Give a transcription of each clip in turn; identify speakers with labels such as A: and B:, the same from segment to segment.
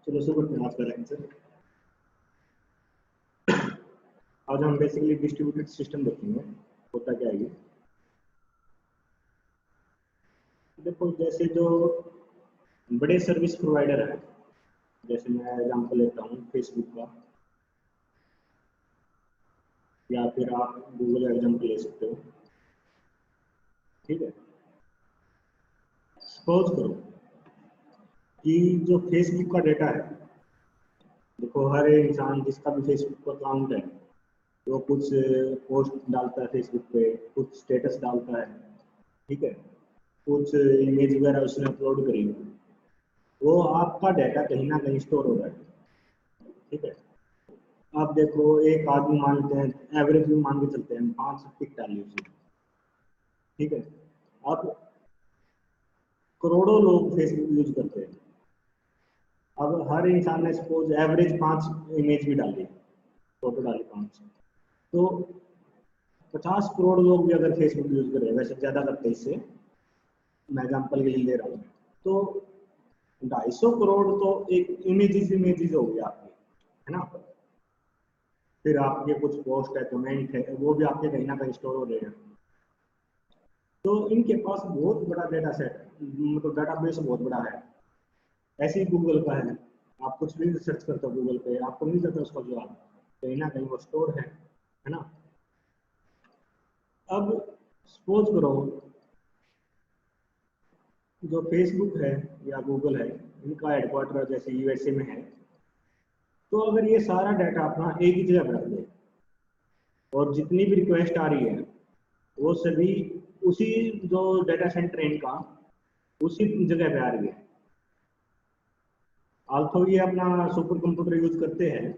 A: चलो शुरू करते हैं आज का लेक्चर। आज हम बेसिकली डिस्ट्रीब्यूटेड सिस्टम देखेंगे, होता क्या है ये। देखो, जैसे जो बड़े सर्विस प्रोवाइडर है, जैसे मैं एग्जांपल लेता हूँ फेसबुक का, या फिर आप गूगल का एग्जांपल ले सकते हो। ठीक है, सपोज करो कि जो फेसबुक का डेटा है, देखो हर इंसान जिसका भी फेसबुक का अकाउंट है वो कुछ पोस्ट डालता है फेसबुक पे, कुछ स्टेटस डालता है, ठीक है, कुछ इमेज वगैरह उसने अपलोड करी, वो आपका डाटा कहीं ना कहीं स्टोर हो रहा है। ठीक है, आप देखो एक आदमी मानते हैं, एवरेज भी मान के चलते हैं, 5 पिक डाली उसने। ठीक है, अब करोड़ों लोग फेसबुक यूज करते हैं। अब हर इंसान ने सपोज एवरेज 5 इमेज भी डाली, फोटो डाली 5, तो 50 करोड़ लोग भी अगर फेसबुक यूज कर रहे हैं, वैसे ज्यादा करते हैं, इससे मैं एग्जाम्पल के लिए ले रहा हूँ, तो 250 करोड़ तो एक इमेजेस हो गई आपकी, है ना। फिर आपके कुछ पोस्ट है, कमेंट है, वो भी आपके कहीं ना कहीं स्टोर हो रहे हैं। तो इनके पास बहुत बड़ा डेटा सेट, मतलब डाटा बेस बहुत बड़ा है। ऐसे ही गूगल का है, आप कुछ भी सर्च करते हो गूगल पे, आपको मिल जाता है उसका जवाब, कहीं ना कहीं वो स्टोर है ना। अब सपोज करो जो फेसबुक है या गूगल है, इनका हेडक्वार्टर जैसे यूएसए में है, तो अगर ये सारा डाटा अपना एक ही जगह पर रख दे और जितनी भी रिक्वेस्ट आ रही है वो सभी उसी जो डाटा सेंटर है इनका, उसी जगह पे आ रही है। आल्थो ये अपना सुपर कंप्यूटर यूज करते हैं,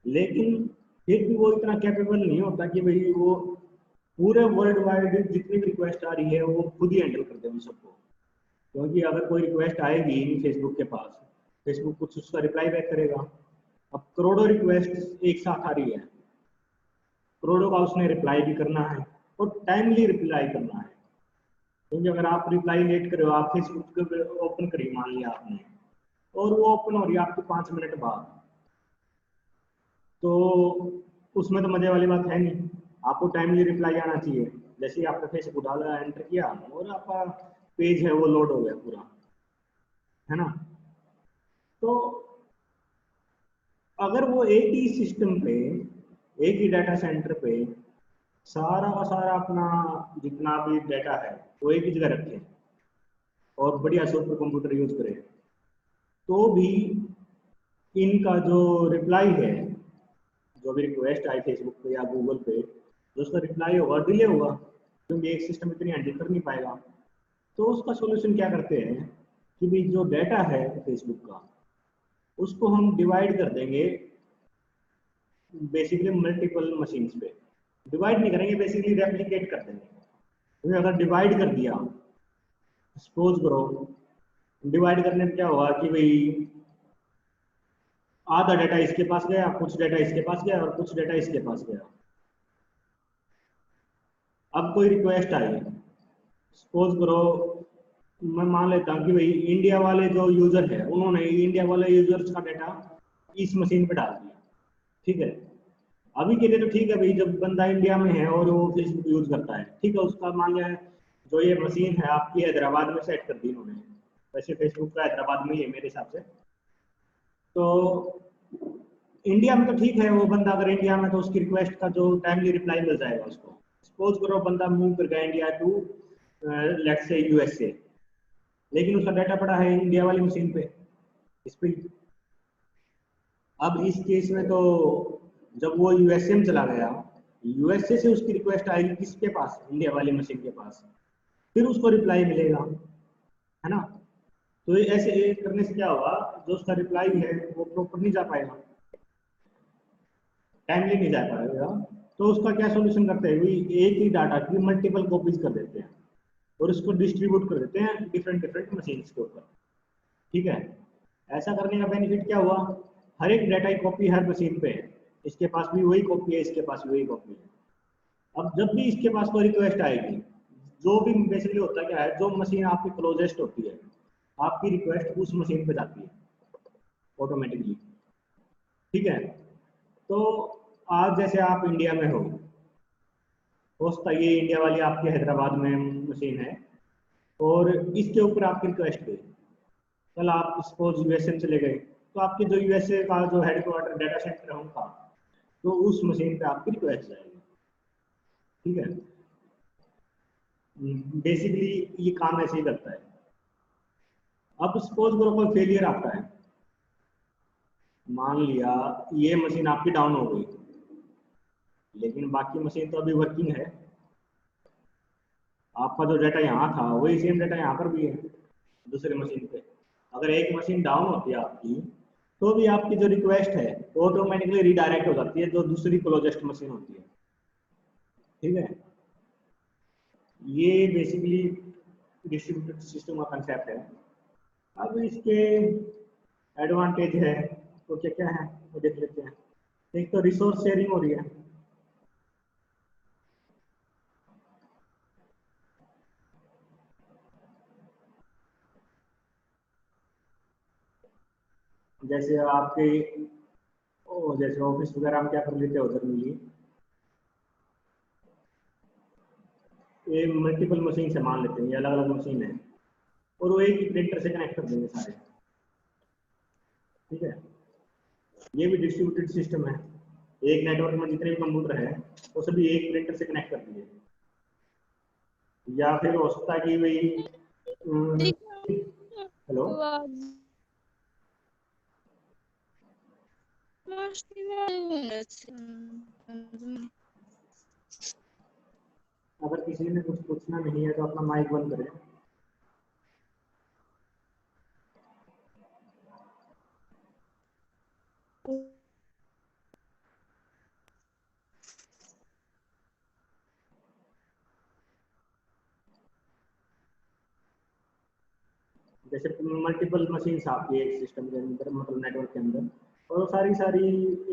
A: लेकिन फिर भी वो इतना कैपेबल नहीं होता कि भाई वो पूरे वर्ल्ड वाइड जितनी भी रिक्वेस्ट आ रही है वो खुद ही हैंडल कर दे उन सबको। क्योंकि अगर कोई रिक्वेस्ट आएगी फेसबुक के पास, फेसबुक कुछ उसका रिप्लाई बैक करेगा। अब करोड़ों रिक्वेस्ट एक साथ आ रही है, करोड़ों का उसने रिप्लाई भी करना है और टाइमली रिप्लाई करना है। क्योंकि अगर आप रिप्लाई लेट करो, आप फेसबुक ओपन करिए मान लिया आपने, और वो ओपन हो रही है आपकी 5 मिनट बाद, तो उसमें तो मजे वाली बात है नहीं। आपको टाइमली रिप्लाई आना चाहिए। जैसे ही आपने फेसबुक डाला, एंटर किया, और आपका पेज है वो लोड हो गया पूरा, है ना। तो अगर वो एक ही सिस्टम पे, एक ही डाटा सेंटर पे सारा का सारा अपना जितना भी डाटा है वो एक ही जगह रखे और बढ़िया सुपर कंप्यूटर यूज करें, तो भी इनका जो रिप्लाई है, जो भी रिक्वेस्ट आई फेसबुक पे या गूगल पे, जो उसका रिप्लाई होगा डिले होगा, क्योंकि एक सिस्टम इतनी हैंडल कर नहीं पाएगा। तो उसका सोल्यूशन क्या करते हैं कि भी जो डाटा है फेसबुक का, उसको हम डिवाइड कर देंगे बेसिकली मल्टीपल मशीन्स पे। डिवाइड नहीं करेंगे, बेसिकली रेप्लिकेट कर देंगे। तो अगर डिवाइड कर दिया, सपोज करो डिवाइड करने में क्या हुआ कि भाई आधा डाटा इसके पास गया, कुछ डाटा इसके पास गया और कुछ डाटा इसके पास गया। अब कोई रिक्वेस्ट आई, सपोज करो मैं मान लेता हूँ कि भाई इंडिया वाले जो यूजर है, उन्होंने इंडिया वाले यूजर्स का डाटा इस मशीन पे डाल दिया। ठीक है, अभी के लिए तो ठीक है भाई, जब बंदा इंडिया में है और वो फेसबुक यूज करता है, ठीक है, उसका मान लिया जो ये मशीन है आपकी हैदराबाद में सेट कर दी उन्होंने। वैसे फेसबुक का हैदराबाद में ही है मेरे हिसाब से। तो इंडिया में तो ठीक है, वो बंदा अगर इंडिया में, तो उसकी रिक्वेस्ट का जो टाइमली रिप्लाई मिल जाएगा उसको। सपोज करो बंदा मूव कर गया India to let's say USA, लेकिन उसका डाटा पड़ा है इंडिया वाली मशीन पे, इस पे। अब इस केस में तो जब वो यूएसए में चला गया, यूएसए से उसकी रिक्वेस्ट आएगी किसके पास, इंडिया वाली मशीन के पास, फिर उसको रिप्लाई मिलेगा, है ना। तो ऐसे करने से क्या होगा, जो उसका रिप्लाई है वो प्रॉपर नहीं जा पाएगा, टाइमली नहीं जा पाएगा। तो उसका क्या सोल्यूशन करते हैं, एक ही डाटा की मल्टीपल कॉपीज कर देते हैं और उसको डिस्ट्रीब्यूट कर देते हैं डिफरेंट डिफरेंट मशीन के ऊपर। ठीक है, ऐसा करने का बेनिफिट क्या हुआ, हर एक डाटा की कॉपी हर मशीन पे है, इसके पास भी वही कॉपी है, इसके पास भी वही कॉपी है। अब जब भी इसके पास कोई रिक्वेस्ट आएगी, जो भी बेसिकली होता क्या है, जो मशीन आपकी क्लोजेस्ट होती है, आपकी रिक्वेस्ट उस मशीन पे जाती है ऑटोमेटिकली। ठीक है, तो आज जैसे आप इंडिया में हो सकता है ये इंडिया वाली आपकी हैदराबाद में मशीन है और इसके ऊपर आपकी रिक्वेस्ट गई, कल आप सपोज यूएसए में चले गए तो आपके जो यूएसए का जो हेडक्वार्टर डाटा सेंटर है उनका, तो उस मशीन पे आपकी रिक्वेस्ट जाएगी। ठीक है, बेसिकली ये काम ऐसे ही करता है। अब सपोज करो कोई फेलियर आता है, मान लिया ये मशीन आपकी डाउन हो गई, लेकिन बाकी मशीन तो अभी वर्किंग है, आपका जो डाटा यहाँ था वही सेम डाटा यहाँ पर भी है दूसरे मशीन पे। अगर एक मशीन डाउन होती है आपकी, तो भी आपकी जो रिक्वेस्ट है वो ऑटोमेटिकली रिडायरेक्ट हो जाती है जो दूसरी क्लोजेस्ट मशीन होती है। ठीक है, ये बेसिकली डिस्ट्रीब्यूटेड सिस्टम का कंसेप्ट है। अब इसके एडवांटेज है तो क्या क्या है वो देख लेते हैं। एक तो रिसोर्स शेयरिंग हो रही है, जैसे आपके जैसे ऑफिस वगैरह हम क्या कर लेते हैं उधर मिली ये मल्टीपल मशीन से मान लेते हैं, ये अलग अलग मशीन है और वो एक ही प्रिंटर से कनेक्ट कर देंगे सारे। ठीक है, ये भी डिस्ट्रीब्यूटेड सिस्टम है, एक नेटवर्क में जितने भी कंप्यूटर है वो सभी एक प्रिंटर से कनेक्ट कर दिए। या फिर हो सकता है कि वही हेलो अगर किसी ने कुछ पूछना नहीं है तो अपना माइक बंद करें। जैसे मल्टीपल मशीन आपकी एक सिस्टम के अंदर मतलब नेटवर्क के अंदर, और सारी सारी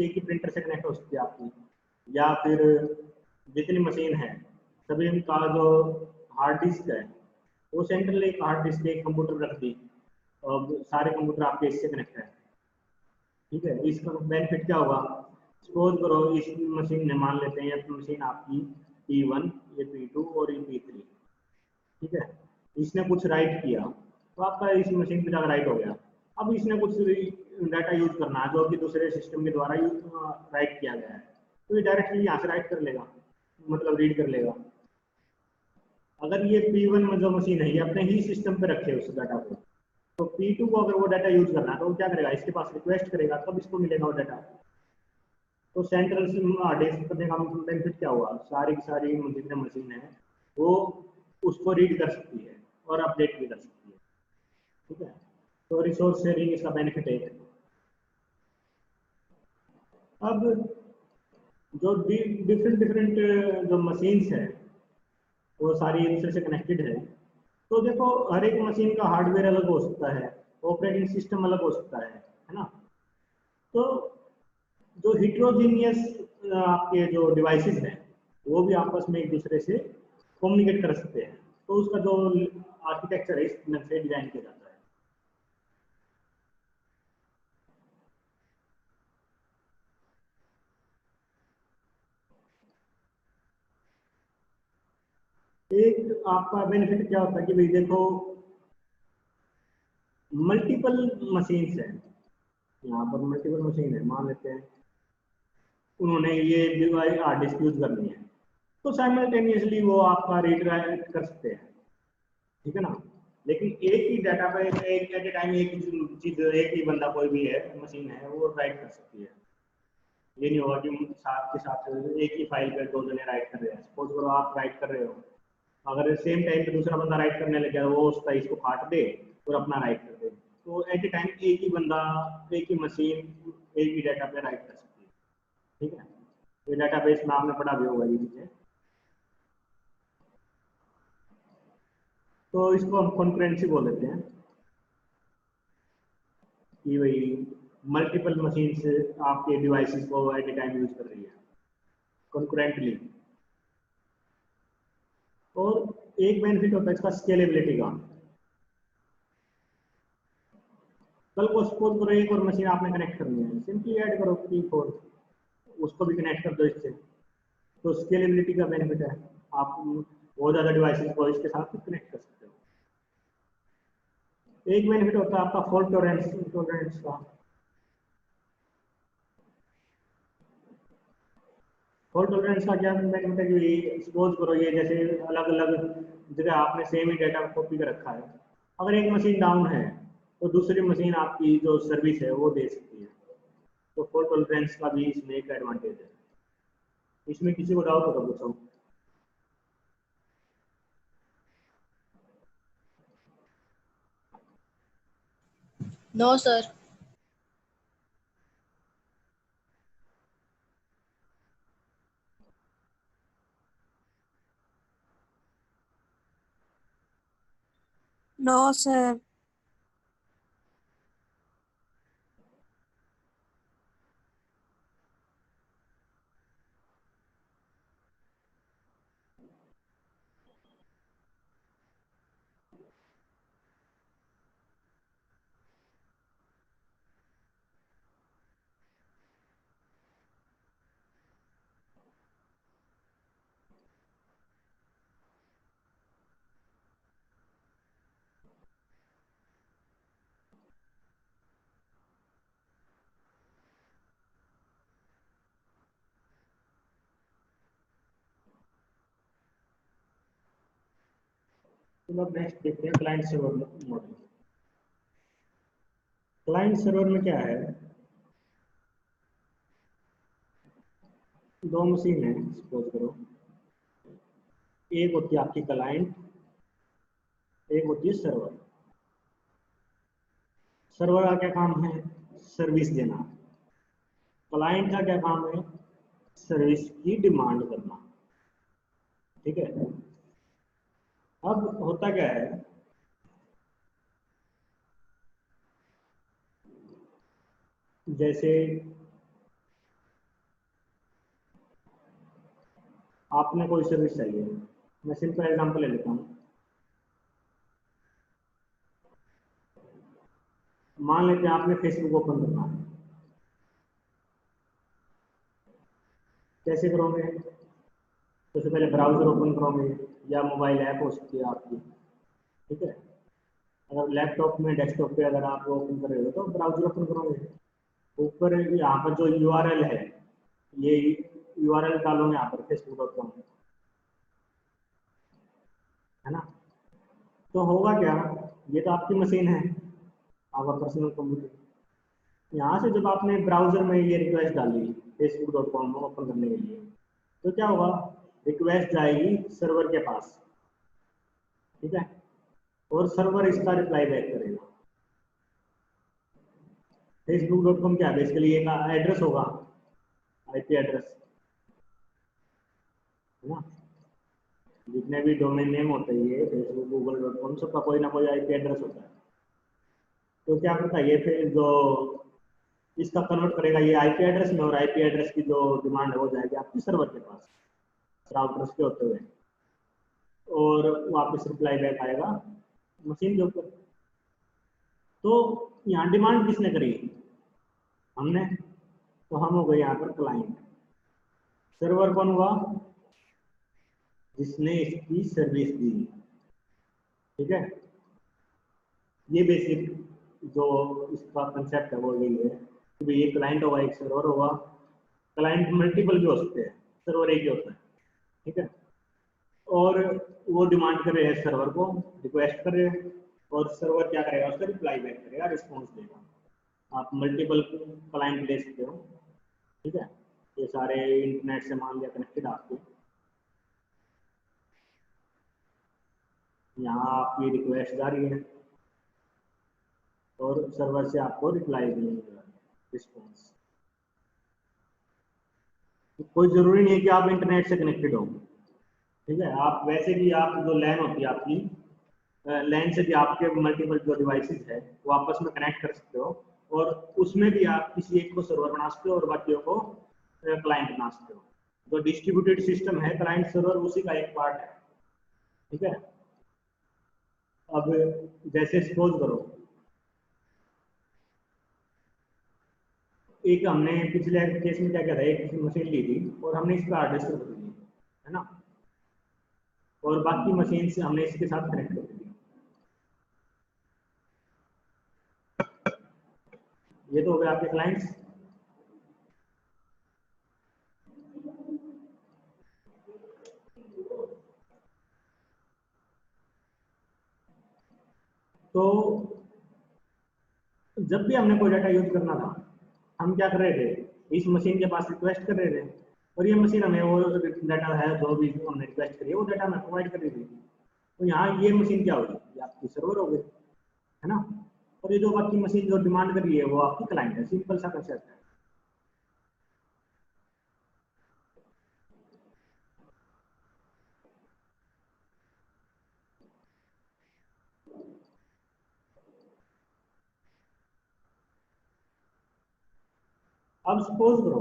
A: एक ही प्रिंटर से कनेक्ट हो सकती है आपकी। या फिर जितनी मशीन है सभी का जो हार्ड डिस्क है वो सेंट्रल एक हार्ड डिस्क एक कंप्यूटर रख दी और सारे कंप्यूटर आपके इससे कनेक्ट है। ठीक है, इसका बेनिफिट क्या होगा, सपोज करो इस मशीन ने मान लेते हैं ये मशीन आपकी P1, ये P2 और ये P3। ठीक है, इसने कुछ राइट किया तो आपका इस मशीन पे जाकर राइट हो गया। अब इसने कुछ डाटा यूज करना है जो कि दूसरे सिस्टम के द्वारा राइट किया गया है, तो ये डायरेक्टली यहाँ से राइट कर लेगा, मतलब रीड कर लेगा। अगर ये P1 में जो मशीन है ये अपने ही सिस्टम पे रखे उस डाटा को, तो P2 को अगर वो डाटा यूज करना है तो वो क्या करेगा, इसके पास रिक्वेस्ट करेगा तब इसको मिलेगा वो डाटा। तो सेंट्रल डिस्क करने का बेनिफिट क्या हुआ, सारी की सारी जितने मशीन है वो उसको रीड कर सकती है और अपडेट भी कर सकती है। ठीक है, तो रिसोर्स शेयरिंग इसका बेनिफिट है। अब जो डिफरेंट डिफरेंट जो मशीन्स है वो सारी एक दूसरे से कनेक्टेड है। तो देखो हर एक मशीन का हार्डवेयर अलग हो सकता है, ऑपरेटिंग सिस्टम अलग हो सकता है ना। तो जो हिट्रोजीनियस आपके जो डिवाइसेस हैं वो भी आपस में एक दूसरे से कम्युनिकेट कर सकते हैं, तो उसका जो आर्किटेक्चर है इस तरह से डिजाइन किया जाता है। एक आपका बेनिफिट क्या होता है कि भाई देखो मल्टीपल मशीन्स है, यहाँ पर मल्टीपल मशीन है, मान लेते हैं उन्होंने ये डिवाइस हार्ड डिस्क यूज करनी है, तो साइमल्टेनियसली वो आपका रीड राइट कर सकते हैं। ठीक है ना, लेकिन एक ही डाटा पे एक एट ए टाइम एक ही चीज एक ही बंदा कोई भी है मशीन है वो राइट कर सकती है। ये नहीं होगा कि साथ के साथ एक ही फाइल पे दो जने राइट कर रहे हैं। सपोज करो आप राइट कर रहे हो, अगर सेम टाइम पे दूसरा बंदा राइट करने लग गया वो उसका इसको काट दे और अपना राइट कर दे, तो एट ए टाइम एक ही बंदा एक ही मशीन एक ही डाटा पे राइट कर सकती है। ठीक है, ये डाटाबेस में आपने पढ़ा भी होगा ये चीजें। तो इसको हम कॉन्करेंसी बोल देते हैं कि भाई मल्टीपल मशीन से आपके डिवाइसेस को एट ए टाइम यूज कर रही है कॉन्करेंटली। और एक बेनिफिट होता है इसका स्केलेबिलिटी का। कल को सपोज करो एक और मशीन आपने कनेक्ट करनी है, सिंपली ऐड करो P4, उसको भी कनेक्ट कर दो इससे, तो स्केलेबिलिटी का बेनिफिट है, आप बहुत ज़्यादा डिवाइसेस को इसके साथ कनेक्ट कर सकते हो। एक बेनिफिट होता है आपका फॉल्ट टॉलरेंस का। फॉल्ट टॉलरेंस का क्या बेनिफिट है कि सपोज करो ये जैसे अलग अलग जगह आपने सेम ही डाटा कॉपी कर रखा है, अगर एक मशीन डाउन है तो दूसरी मशीन आपकी जो सर्विस है वो दे सकती है, तो फॉल्ट टॉलरेंस का भी इसमें एक एडवांटेज है। इसमें किसी को डाउट होगा पूछो।
B: No sir.
C: No sir.
A: तो अब नेक्स्ट देखते हैं client server model. Client server में क्या है, दो मशीन है सपोज करो, एक होती है आपकी क्लाइंट, एक होती है सर्वर। सर्वर का क्या काम है, सर्विस देना। क्लाइंट का क्या काम है, सर्विस की डिमांड करना। ठीक है, अब होता क्या है, जैसे आपने कोई सर्विस चाहिए, मैं सिंपल एग्जांपल ले लेता हूँ। मान लेते हैं आपने फेसबुक ओपन करना है, कैसे करोगे, सबसे पहले ब्राउजर ओपन करोगे या मोबाइल ऐप हो सकती है आपकी। ठीक है, अगर लैपटॉप में डेस्कटॉप पे अगर आप ओपन कर रहे हो तो ब्राउजर ओपन करोगे, ऊपर यहाँ पर जो यूआरएल है, ये यूआरएल डालोगे यहाँ पर facebook.com, है ना। तो होगा क्या, ये तो आपकी मशीन है, आपका पर्सनल कंप्यूटर, यहाँ से जब आपने ब्राउजर में ये रिक्वेस्ट डाली facebook.com ओपन करने के लिए, तो क्या होगा, रिक्वेस्ट जाएगी सर्वर के पास। ठीक है, और सर्वर इसका रिप्लाई बैक करेगा। facebook.com क्या है, बेसिकली एक एड्रेस होगा, आईपी एड्रेस, है ना। जितने भी डोमेन नेम होते हैं ये फेसबुक गूगल.com, सबका कोई ना कोई आईपी एड्रेस होता है। तो क्या करता है ये, फिर जो इसका कन्वर्ट करेगा ये आईपी एड्रेस में, और आईपी एड्रेस की जो डिमांड है वो जाएगी आपकी सर्वर के पास राउटर्स के होते हुए, और वापस रिप्लाई बैक आएगा मशीन के ऊपर। तो यहाँ डिमांड किसने करी, हमने, तो हम हो गए यहाँ पर क्लाइंट। सर्वर कौन हुआ, जिसने इसकी सर्विस दी। ठीक है, ये बेसिक जो इसका कंसेप्ट है वो यही है कि ये क्लाइंट होगा, एक सर्वर होगा। क्लाइंट मल्टीपल भी हो सकते हैं, सर्वर एक ही होता है। ठीक है, और वो डिमांड कर रहे हैं सर्वर को, रिक्वेस्ट कर रहे हैं, और सर्वर क्या करेगा, उसका रिप्लाई बैक करेगा, रिस्पॉन्स देगा। आप मल्टीपल क्लाइंट ले सकते हो। ठीक है, ये सारे इंटरनेट से मान लिया कनेक्टेड आपके, यहाँ आपकी रिक्वेस्ट जा रही है और सर्वर से आपको रिप्लाई भी मिलेगा, रिस्पॉन्स। कोई जरूरी नहीं है कि आप इंटरनेट से कनेक्टेड हो। ठीक है, आप वैसे भी, आप जो लैन होती है आपकी, लैन से भी आपके मल्टीपल जो डिवाइसेस है वो आपस में कनेक्ट कर सकते हो, और उसमें भी आप किसी एक को सर्वर बना सकते हो और बाकियों को क्लाइंट बना सकते हो। जो डिस्ट्रीब्यूटेड सिस्टम है क्लाइंट सर्वर, उसी का एक पार्ट है। ठीक है, अब जैसे सपोज करो एक हमने पिछले केस में क्या किया था, एक मशीन ली थी और हमने इस पर हार्ड डिस्क रख दी है ना, और बाकी मशीन से हमने इसके साथ कनेक्ट कर दी। ये तो हो गए आपके क्लाइंट्स। तो जब भी हमने कोई डाटा यूज करना था, हम क्या कर रहे थे, इस मशीन के पास रिक्वेस्ट कर रहे थे और ये मशीन हमें वो डाटा है जो भी हमने रिक्वेस्ट करी है वो डाटा हमें प्रोवाइड कर रही थी। तो यहाँ ये मशीन क्या होगी, ये आपकी सर्वर हो गई है ना, और ये जो बाकी मशीन जो डिमांड कर रही है वो आपकी क्लाइंट है। सिंपल सा कंसेप्ट है। अब सपोज करो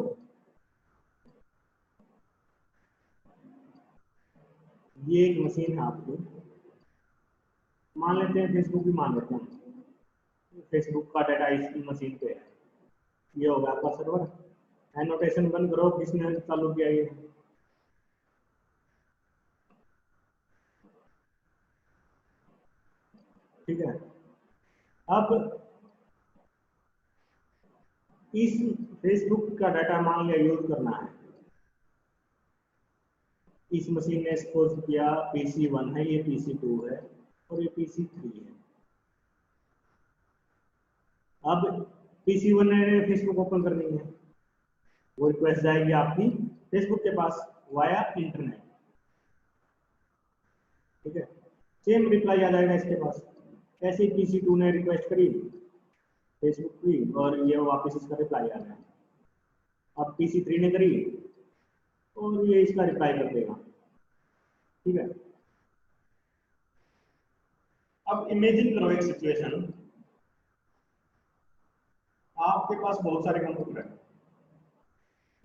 A: ये एक मशीन है आपकी, मान लेते हैं फेसबुक भी मान लेते हैं, फेसबुक का डाटा इस मशीन पे है, ये होगा आपका सर्वर। एनोटेशन बंद करो, किसने चालू किया ये, ठीक है। अब इस फेसबुक का डाटा मान लिया यूज करना है, इस मशीन ने सपोज किया PC1 है, ये PC2 है और ये PC3 है। अब PC1 ने फेसबुक ओपन करनी है, वो रिक्वेस्ट जाएगी आपकी फेसबुक के पास वाया इंटरनेट, ठीक है। सेम रिप्लाई आ जाएगा इसके पास। ऐसे ही PC2 ने रिक्वेस्ट करी फेसबुक की और ये वापस इसका रिप्लाई आ गया। अब PC3 ने करी और ये इसका रिप्लाई कर देगा, ठीक है। अब इमेजिन करो एक सिचुएशन, आपके पास बहुत सारे कंप्यूटर है,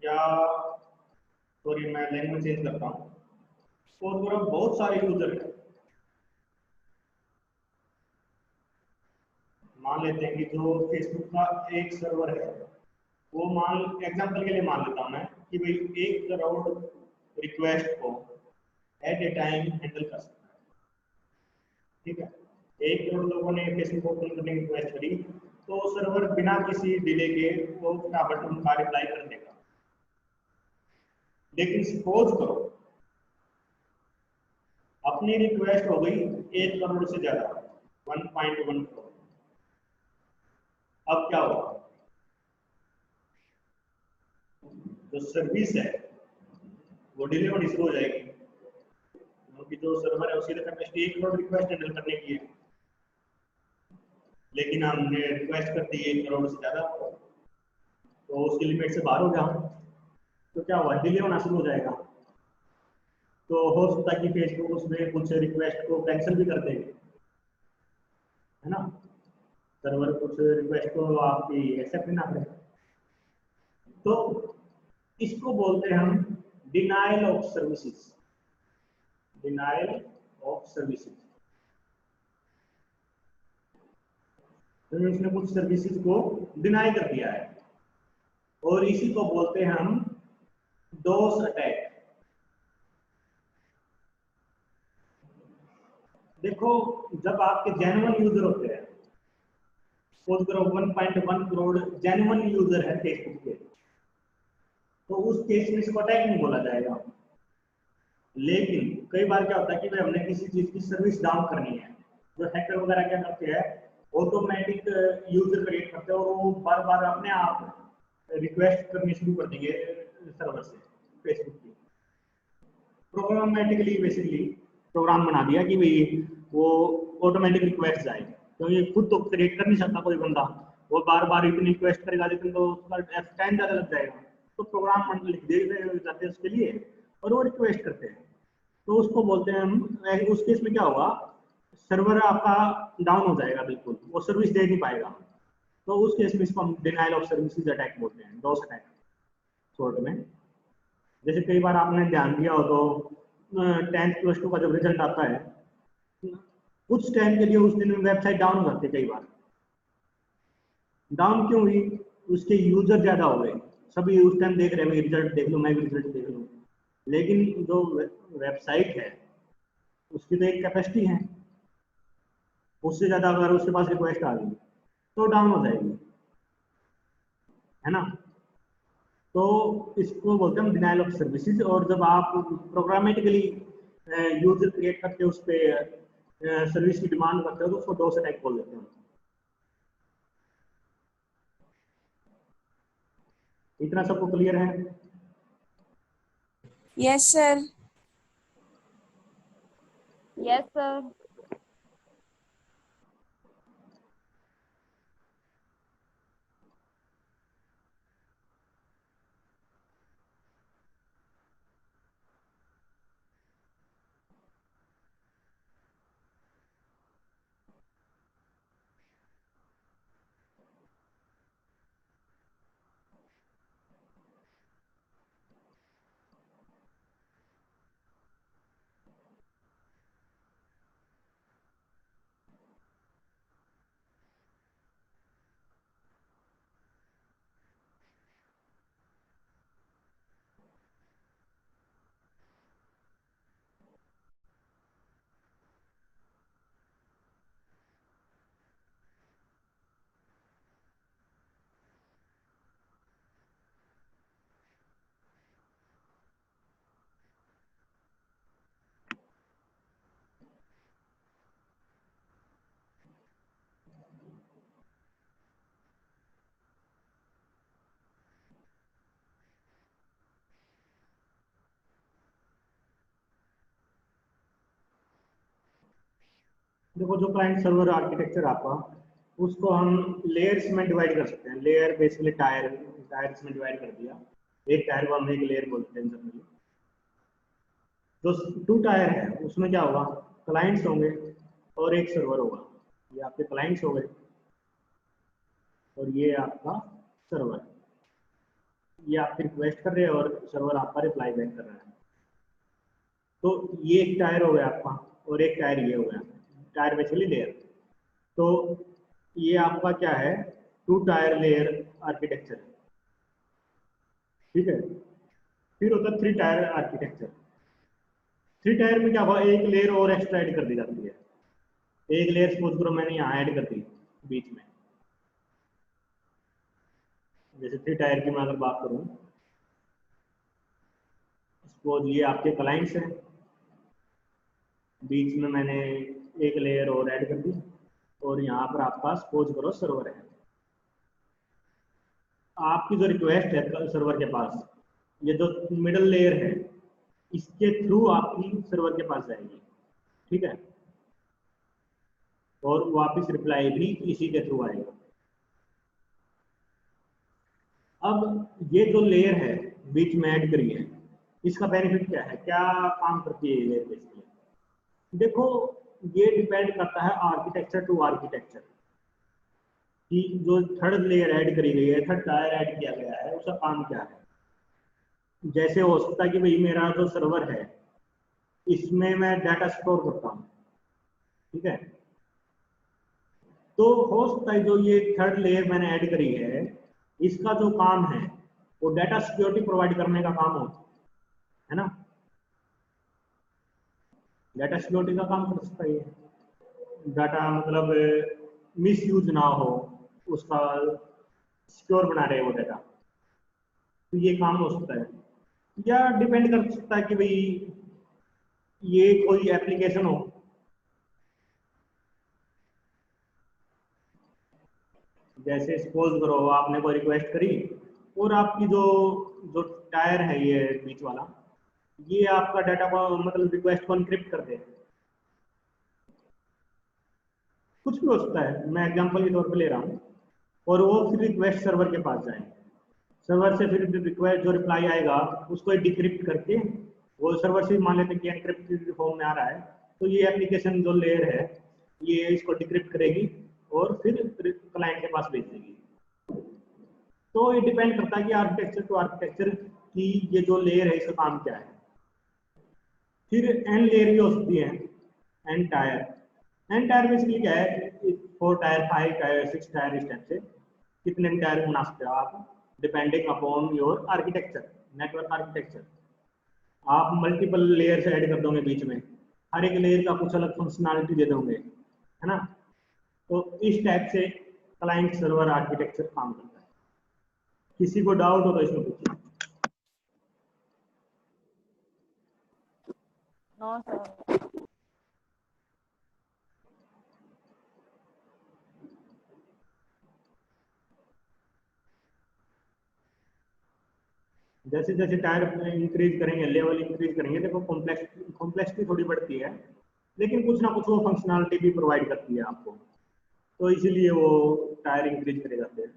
A: या सॉरी मैं लैंग्वेज चेंज करता हूँ, और बहुत सारे यूजर है। मान लेते हैं कि जो फेसबुक का एक सर्वर है वो, मान एग्जांपल के लिए मान लेता हूं मैं कि भाई 1 करोड़ रिक्वेस्ट को एट ए टाइम हैंडल कर सकता है, ठीक है। 1 करोड़ लोगों ने फेसबुक ओपन करने की रिक्वेस्ट करी तो सर्वर बिना किसी डिले के वो फटाफट उनका रिप्लाई कर देगा। लेकिन सपोज करो अपनी रिक्वेस्ट हो गई 1 करोड़ से ज्यादा, 1.1 करोड़। अब क्या होगा, जो सर्विस है वो डिले होनी शुरू हो जाएगी, क्योंकि जो सर्वर है उसी कैपेसिटी 1 करोड़ रिक्वेस्ट हैंडल करने की है, लेकिन हमने रिक्वेस्ट कर दी 1 करोड़ से ज्यादा, तो उसकी लिमिट से बाहर हो गया, तो क्या हुआ, डिले होना शुरू हो जाएगा। तो हो सकता है कि फेसबुक उसमें कुछ रिक्वेस्ट को कैंसिल भी कर देंगे, है ना, सर्वर कुछ रिक्वेस्ट को आपकी एक्सेप्ट ना करे। तो इसको बोलते हैं हम denial of services, denial of services. तो उसने कुछ सर्विसेज को डिनाई कर दिया है, और इसी को बोलते हैं हम डोस अटैक। देखो जब आपके जेन्युइन यूजर होते हैं, सपोज करो 1.1 करोड़ जेन्युइन यूजर है फेसबुक के, तो उस केस में इसको अटैक नहीं बोला जाएगा। लेकिन कई बार क्या होता है कि भाई हमने किसी चीज की सर्विस डाउन करनी है, जो हैकर वगैरह क्या करते हैं, ऑटोमेटिक यूजर क्रिएट करते हैं और वो बार बार अपने आप रिक्वेस्ट करनी शुरू कर देंगे सर्वर से फेसबुक की। प्रोग्रामेटिकली बेसिकली प्रोग्राम बना दिया कि भाई वो ऑटोमेटिक रिक्वेस्ट जाए, क्योंकि ये खुद तो क्रिएट कर नहीं सकता कोई बंदा, वो बार बार इतनी रिक्वेस्ट करेगा लेकिन तो उसका टाइम ज़्यादा लग जाएगा। तो प्रोग्राम लिख दे जाते हैं उसके लिए और वो रिक्वेस्ट करते हैं, तो उसको बोलते हैं हम। उस केस में क्या होगा, सर्वर आपका डाउन हो जाएगा, बिल्कुल वो सर्विस दे नहीं पाएगा। तो उस केस में इसको हम डिनायल ऑफ सर्विसेज अटैक बोलते हैं, डॉस अटैक शॉर्ट में। जैसे कई बार आपने ध्यान दिया हो तो 10th+2 का जब रिजल्ट आता है, कुछ टाइम के लिए उस दिन वेबसाइट डाउन करते, कई बार डाउन क्यों हुई, उसके यूजर ज्यादा हो गए, सभी उस टाइम देख रहे हैं मैं रिजल्ट देख लूँ, मैं भी रिजल्ट देख लूँ, लेकिन जो वेबसाइट है उसकी तो एक कैपेसिटी है, उससे ज्यादा अगर उसके पास रिक्वेस्ट आ गई तो डाउन हो जाएगी, है ना। तो इसको बोलते हैं डिनाइल ऑफ सर्विसेज। और जब आप प्रोग्रामेटिकली यूजर क्रिएट करके उस पर सर्विस की डिमांड करते हो तो उसको डोस अटैक बोल देते हैं। इतना सबको क्लियर है?
C: Yes, sir.
D: Yes, sir.
A: देखो, जो क्लाइंट सर्वर आर्किटेक्चर आपका, उसको हम लेयर्स में डिवाइड कर सकते हैं। लेयर बेसिकली टायर्स में डिवाइड कर दिया। एक टायर को हम एक लेयर बोलते हैं जनरली। जो 2 टायर है उसमें क्या होगा, क्लाइंट्स होंगे और एक सर्वर होगा। ये आपके क्लाइंट्स हो गए और ये आपका सर्वर। ये आपकी रिक्वेस्ट कर रहे हैं और सर्वर आपका रिप्लाई बैक कर रहा है। तो ये एक टायर हो गया आपका और एक टायर ये हो गया। Tyre basically layer. तो ये आपका क्या है, 2 टायर लेयर आर्किटेक्चर, ठीक है। फिर होता है 3 टायर आर्किटेक्चर। 3 टायर में क्या होगा, एक लेयर और एक्स्ट्रा ऐड कर दी जाती है। एक लेयर सपोज करो मैंने यहाँ ऐड कर दी बीच में। जैसे 3 टायर की मैं अगर बात करूँ, सपोज ये आपके क्लाइंट्स हैं, बीच में मैंने एक लेयर और ऐड कर दी, और यहाँ पर आपका सपोज करो सर्वर है। आपकी जो रिक्वेस्ट है सर्वर के पास, ये जो मिडल लेयर है इसके थ्रू आपकी सर्वर के पास जाएगी, ठीक है। और वापस रिप्लाई भी इसी के थ्रू आएगा। अब ये जो लेयर है बीच में ऐड करी है, इसका बेनिफिट क्या है, क्या काम करती है ये लेयर बेसिकली? देखो, ये डिपेंड करता है आर्किटेक्चर टू आर्किटेक्चर कि जो थर्ड लेयर ऐड करी गई है, थर्ड टायर ऐड किया गया है, उसका काम क्या है। जैसे हो सकता है कि भाई मेरा जो सर्वर है इसमें मैं डाटा स्टोर करता हूँ, ठीक है। तो हो सकता है जो ये थर्ड लेयर मैंने ऐड करी है, इसका जो काम है वो डाटा सिक्योरिटी प्रोवाइड करने का काम हो, है ना। डाटा सिक्योरिटी का काम कर सकता है ये। डाटा मतलब मिस यूज ना हो, उसका सिक्योर बना रहे वो डाटा, तो ये काम हो सकता है। या डिपेंड कर सकता है कि भाई ये कोई एप्लीकेशन हो, जैसे सपोज करो आपने कोई रिक्वेस्ट करी और आपकी जो जो टायर है ये बीच वाला, ये आपका डाटा को मतलब रिक्वेस्ट को एनक्रिप्ट कर दे। कुछ भी हो सकता है, मैं एग्जांपल के तौर पे ले रहा हूँ। और वो फिर रिक्वेस्ट सर्वर के पास जाए, सर्वर से फिर रिक्वेस्ट जो रिप्लाई आएगा उसको डिक्रिप्ट करके, वो सर्वर से मान लेते हैं कि एनक्रिप्टेड फॉर्म में आ रहा है, तो ये एप्लीकेशन जो लेयर है ये इसको डिक्रिप्ट करेगी और फिर क्लाइंट के पास भेज देगी। तो ये डिपेंड करता है कि आर्किटेक्चर टू आर्किटेक्चर की ये जो लेयर है इसका काम क्या है। फिर एन लेयर भी हो सकती है, N tier. N tier basically क्या है, 4 टायर 5 टायर 6 टायर इस टाइप से। कितने भी टायर बना सकते हो आप, depending upon your architecture, network architecture. आप मल्टीपल लेयर्स ऐड कर दोगे बीच में, हर एक लेयर का कुछ अलग फंक्शनैलिटी दे दोगे, है ना। तो इस टाइप से क्लाइंट सर्वर आर्किटेक्चर काम करता है। किसी को डाउट हो तो इसमें पूछिए।
B: No sir.
A: जैसे जैसे टायर इंक्रीज करेंगे, लेवल इंक्रीज करेंगे, देखो कॉम्प्लेक्सिटी थोड़ी बढ़ती है, लेकिन कुछ ना कुछ वो फंक्शनैलिटी भी प्रोवाइड करती है आपको, तो इसीलिए वो टायर इंक्रीज करे जाते हैं।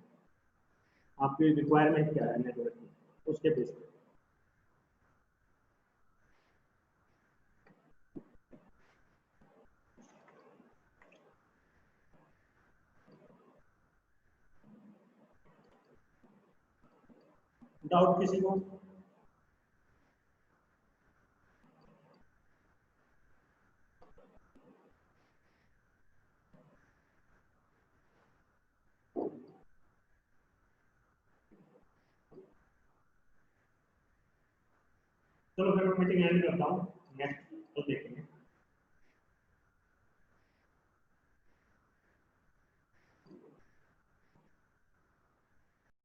A: आपकी रिक्वायरमेंट क्या है नेटवर्क की, उसके बेस पे। डाउट किसी को? चलो फिर मैं मीटिंग एंड करता हूँ, नेक्स्ट तो देखते हैं।